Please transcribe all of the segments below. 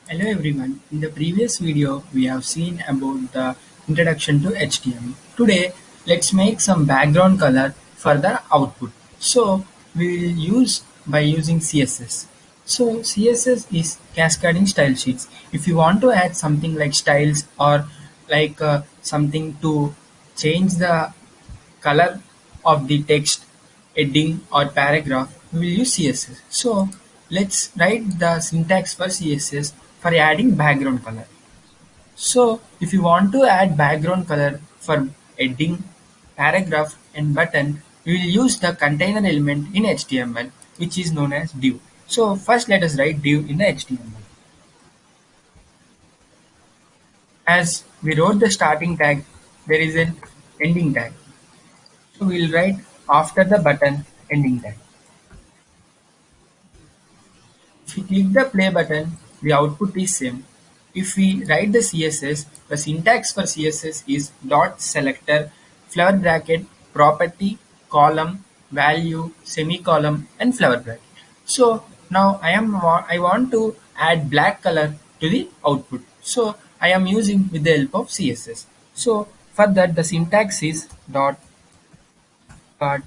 Hello everyone. In the previous video, we have seen about the introduction to HTML. Today, let's make some background color for the output. So, we will use by using CSS. So, CSS is cascading style sheets. If you want to add something like styles or something to change the color of the text, heading or paragraph, we will use CSS. So let's write the syntax for CSS for adding background color. So if you want to add background color for heading, paragraph and button, we will use the container element in HTML which is known as div. So first let us write div in the HTML. As we wrote the starting tag, there is an ending tag. So we will write after the button ending tag. If we click the play button, the output is same. If we write the CSS, the syntax for CSS is dot selector, flower bracket, property, column, value, semicolon, and flower bracket. So now I want to add black color to the output. So I am using with the help of CSS. So for that the syntax is dot card.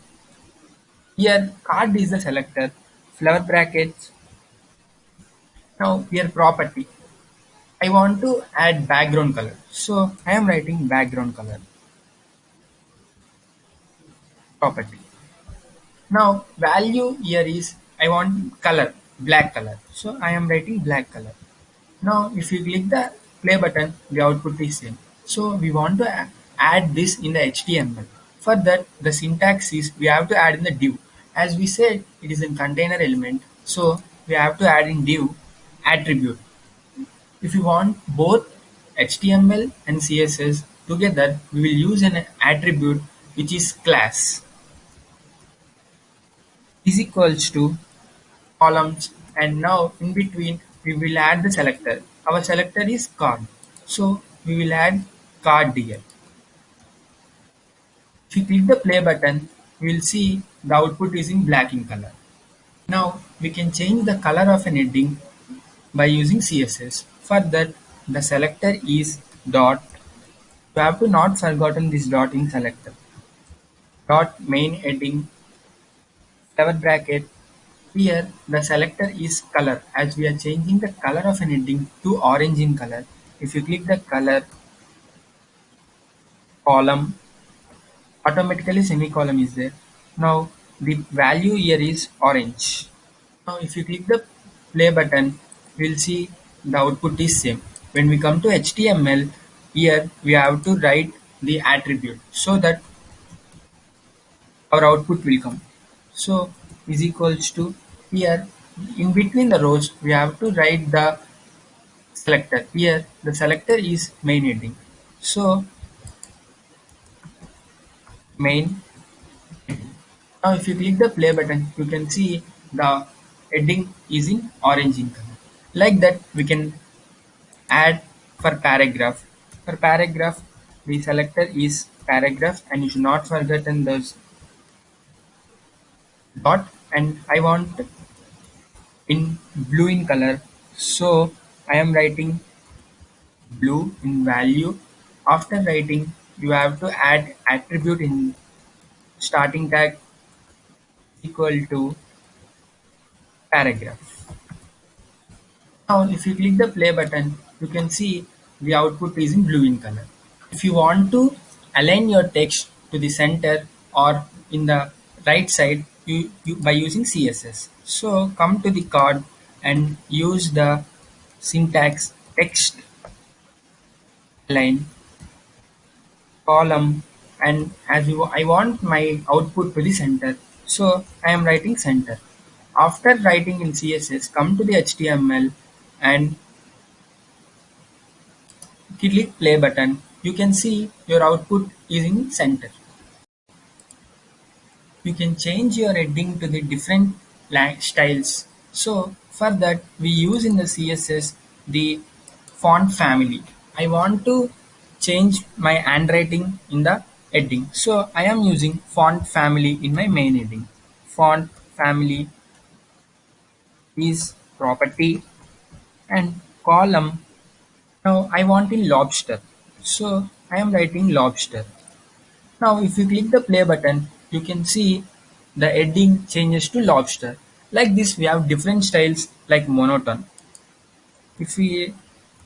Here card is the selector, flower brackets. Now here property. I want to add background color. So I am writing background color property. Now value here is I want color, black color. So I am writing black color. Now if you click the play button, the output is same. So we want to add this in the HTML. For that the syntax is we have to add in the div. As we said it is a container element. So we have to add in div attribute. If you want both HTML and CSS together, we will use an attribute which is class is equals to columns, and now in between we will add the selector. Our selector is card. So we will add card here. If you click the play button, we will see the output is in black in color. Now we can change the color of an heading by using CSS. For that the selector is dot. You have to not forgotten this dot in selector. Dot main heading flower bracket. Here the selector is color as we are changing the color of an heading to orange in color. If you click the color column, automatically semicolon is there. Now the value here is orange. Now if you click the play button, we'll see the output is same. When we come to HTML, here we have to write the attribute so that our output will come. So is equals to here in between the rows we have to write the selector. Here the selector is main heading. So main. Now if you click the play button, you can see the heading is in orange in color. Like that we can add for paragraph. For paragraph the selector is paragraph and you should not forget those dot, and I want in blue in color. So I am writing blue in value. After writing, you have to add attribute in starting tag equal to paragraph. Now if you click the play button, you can see the output is in blue in color. If you want to align your text to the center or in the right side, you by using CSS. So come to the card and use the syntax text align column, and as I want my output to the center, so I am writing center. After writing in CSS, come to the HTML and click play button. You can see your output is in center. You can change your heading to the different styles. So for that we use in the CSS the font family. I want to change my handwriting in the heading. So I am using font family in my main heading. Font family is property, and column. Now I want in lobster. So I am writing lobster. Now if you click the play button, you can see the heading changes to lobster. Like this we have different styles like monotone. If we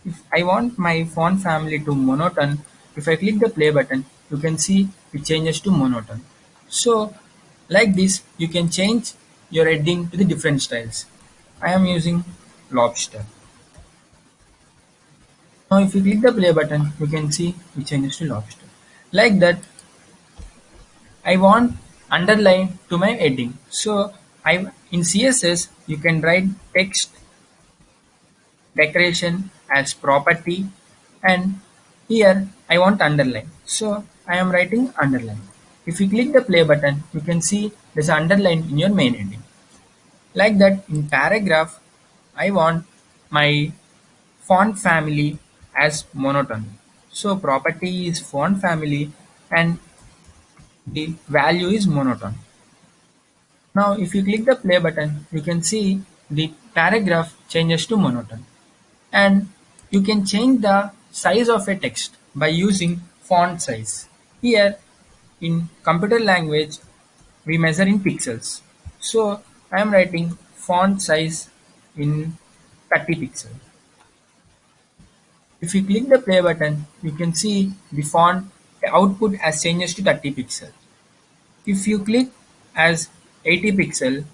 if I want my font family to monotone, if I click the play button, you can see it changes to monotone. So like this you can change your heading to the different styles. I am using lobster. Now if you click the play button, you can see it changes to lobster. Like that I want underline to my heading. So I in CSS you can write text decoration as property, and here I want underline. So I am writing underline. If you click the play button, you can see there's an underline in your main heading. Like that in paragraph, I want my font family as monotone. So property is font family and the value is monotone. Now if you click the play button, you can see the paragraph changes to monotone. And you can change the size of a text by using font size. Here in computer language we measure in pixels. So I am writing font size in 30 pixel. If you click the play button, you can see the font output has changes to 30 pixel. If you click as 80 pixel,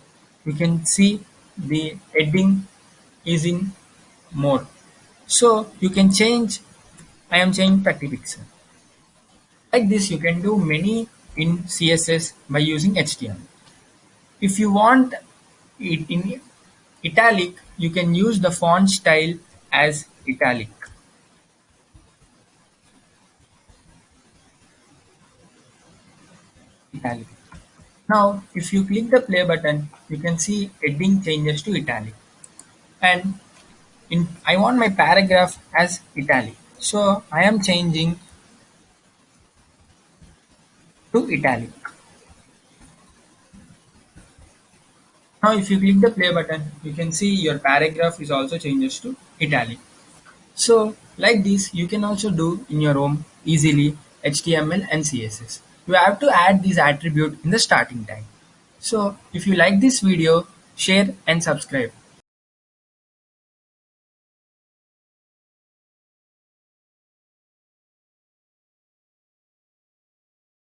you can see the heading is in more. So you can change. I am changing 30 pixel. Like this you can do many in CSS by using HTML. If you want it in italic, you can use the font style as italic. Italic. Now if you click the play button, you can see heading changes to italic. And I want my paragraph as italic. So I am changing to italic. Now if you click the play button, you can see your paragraph is also changes to italic. So like this you can also do in your home easily HTML and CSS. You have to add this attribute in the starting time. So if you like this video, share and subscribe.